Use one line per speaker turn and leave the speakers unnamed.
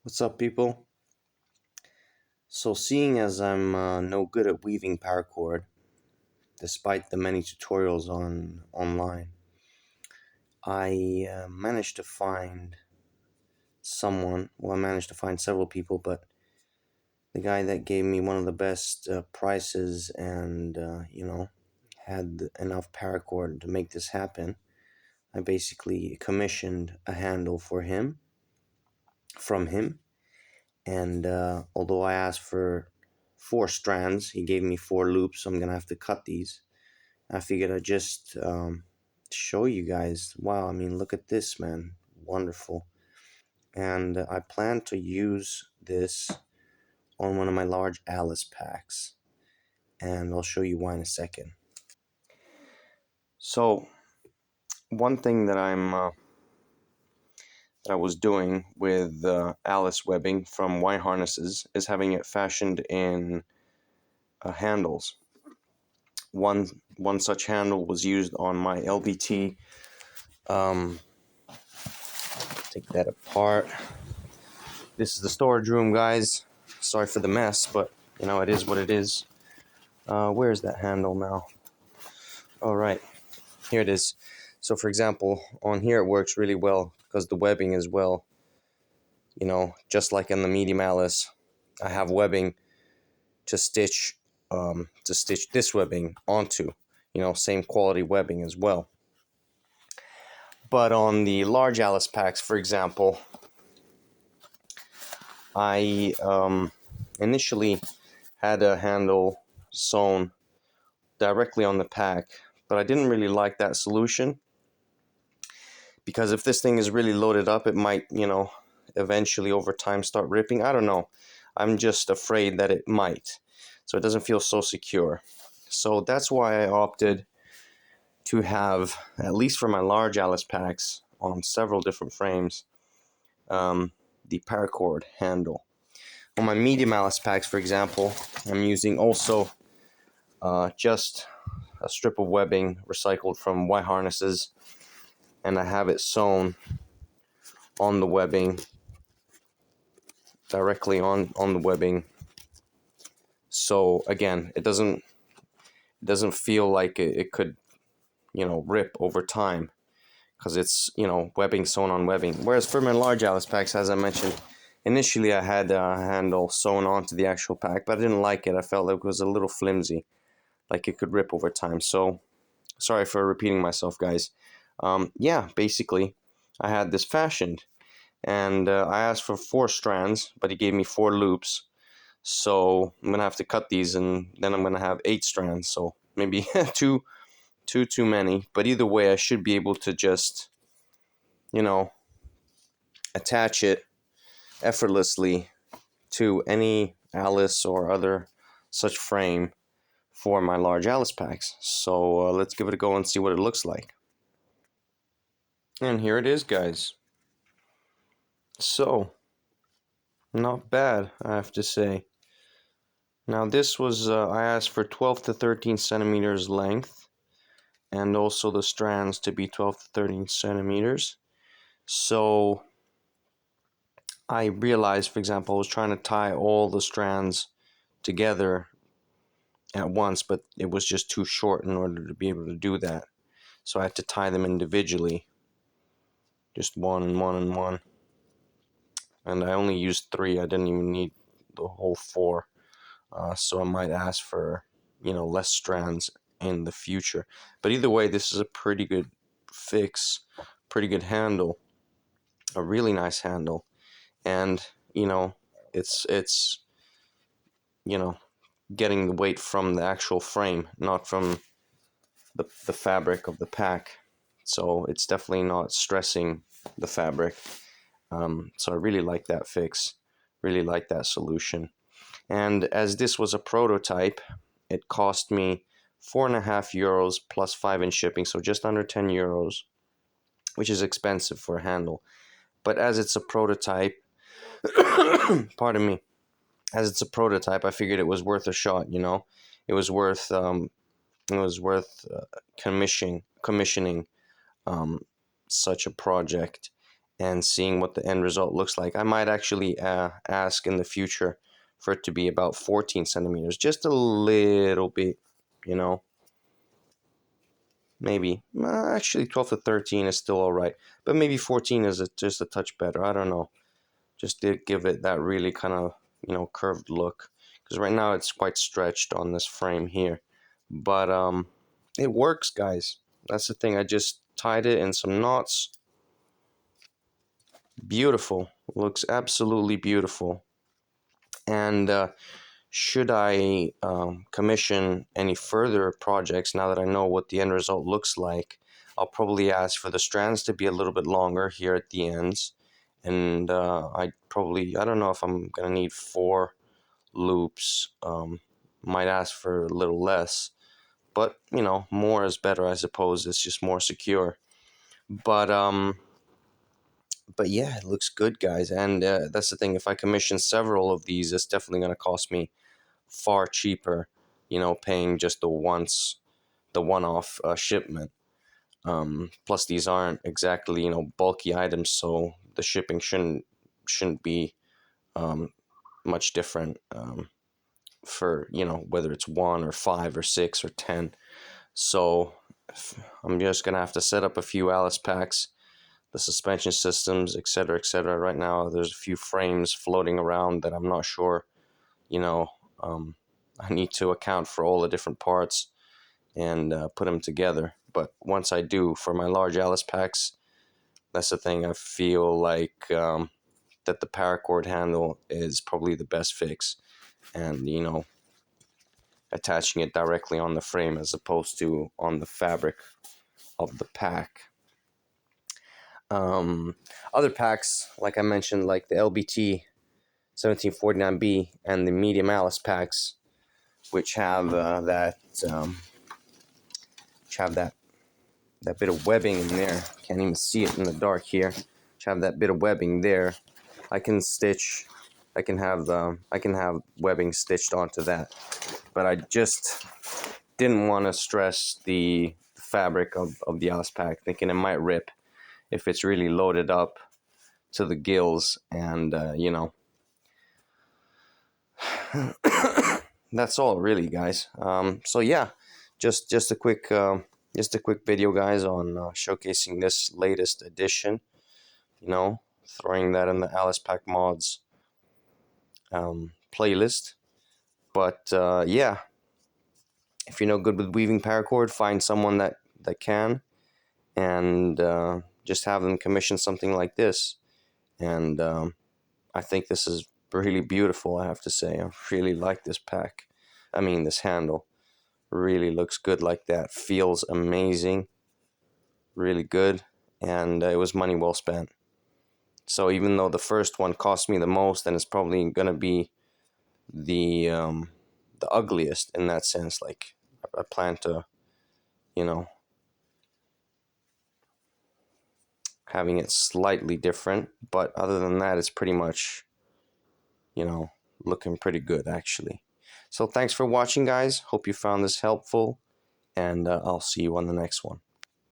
What's up, people? So, seeing as I'm no good at weaving paracord, despite the many tutorials online, I managed to find someone. Well, I managed to find several people, but the guy that gave me one of the best prices and had enough paracord to make this happen. I basically commissioned a handle from him. And although I asked for 4 strands, he gave me 4 loops, so I'm gonna have to cut these. I figured I'd just show you guys. Wow, I mean, look at this, man. Wonderful. And I plan to use this on one of my large Alice packs, and I'll show you why in a second. So, one thing that I was doing with Alice webbing from Y harnesses is having it fashioned in handles. One such handle was used on my LVT. Take that apart. This is the storage room, guys. Sorry for the mess, but it is what it is. Where's that handle now? All right, here it is. So, for example, on here it works really well because the webbing is well. Just like in the medium Alice, I have webbing to stitch this webbing onto. Same quality webbing as well. But on the large Alice packs, for example, I initially had a handle sewn directly on the pack, but I didn't really like that solution because if this thing is really loaded up, it might, eventually over time start ripping. I don't know. I'm just afraid that it might. So it doesn't feel so secure. So that's why I opted to have, at least for my large Alice packs on several different frames, the paracord handle. On my medium Alice packs, for example, I'm using also just a strip of webbing recycled from Y harnesses, and I have it sewn on the webbing, directly on the webbing. So again, it doesn't feel like it could rip over time because it's webbing sewn on webbing. Whereas for my large Alice packs, as I mentioned, initially I had a handle sewn onto the actual pack, but I didn't like it. I felt like it was a little flimsy, like it could rip over time. So sorry for repeating myself, guys. Basically I had this fashioned, and I asked for 4 strands, but he gave me 4 loops. So I'm gonna have to cut these, and then I'm gonna have 8 strands. So maybe too many. But either way, I should be able to just attach it effortlessly to any Alice or other such frame for my large Alice packs. So let's give it a go and see what it looks like. And here it is, guys. So, not bad, I have to say. Now this was, I asked for 12 to 13 centimeters length, and also the strands to be 12 to 13 centimeters. So I realized, for example, I was trying to tie all the strands together at once, but it was just too short in order to be able to do that. So I had to tie them individually, just one and one and one. And I only used 3. I didn't even need the whole 4. So I might ask for, less strands in the future. But either way, this is a pretty good fix, pretty good handle, a really nice handle. And, it's getting the weight from the actual frame, not from the fabric of the pack. So it's definitely not stressing the fabric. So I really like that fix, really like that solution. And as this was a prototype, it cost me €4.50 plus 5 in shipping, so just under €10, which is expensive for a handle. But as it's a prototype, pardon me, as it's a prototype, I figured it was worth a shot. It was worth commissioning such a project. and seeing what the end result looks like. I might actually ask in the future for it to be about 14 centimeters, just a little bit, you know. Maybe actually 12 to 13 is still all right, but maybe 14 is just a touch better. I don't know. Just did give it that really kind of, you know, curved look, because right now it's quite stretched on this frame here. But it works, guys. That's the thing. I just tied it in some knots. Beautiful. Looks absolutely beautiful. And should I commission any further projects, now that I know what the end result looks like, I'll probably ask for the strands to be a little bit longer here at the ends. And I don't know if I'm going to need 4 loops. Might ask for a little less. But, you know, more is better, I suppose. It's just more secure. But yeah, it looks good, guys. And that's the thing. If I commission several of these, it's definitely going to cost me far cheaper, you know, paying just the one-off shipment. Plus, these aren't exactly, you know, bulky items, so the shipping shouldn't be much different for, you know, whether it's 1 or 5 or 6 or 10. So I'm just gonna have to set up a few Alice packs, the suspension systems, etc., etc. Right now, there's a few frames floating around that I'm not sure, you know. I need to account for all the different parts and put them together. But once I do, for my large Alice packs, that's the thing. I feel like that the paracord handle is probably the best fix, and, you know, attaching it directly on the frame as opposed to on the fabric of the pack. Other packs, like I mentioned, like the LBT 1749B and the medium Alice packs, which have that bit of webbing in there. Can't even see it in the dark here. Which have that bit of webbing there. I can have webbing stitched onto that, but I just didn't want to stress the fabric of the Alice pack, thinking it might rip if it's really loaded up to the gills, and you know. That's all, really, guys. So yeah, just a quick video, guys, on showcasing this latest edition. You know, throwing that in the Alice Pack Mods playlist. But yeah, if you're no good with weaving paracord, find someone that can, and just have them commission something like this. And I think this is really beautiful, I have to say. I really like this pack. I mean, this handle really looks good like that. Feels amazing. Really good. And it was money well spent. So even though the first one cost me the most, and it's probably going to be the ugliest in that sense, like I plan to, you know, having it slightly different. But other than that, it's pretty much, you know, looking pretty good, actually. So thanks for watching, guys. Hope you found this helpful, and I'll see you on the next one.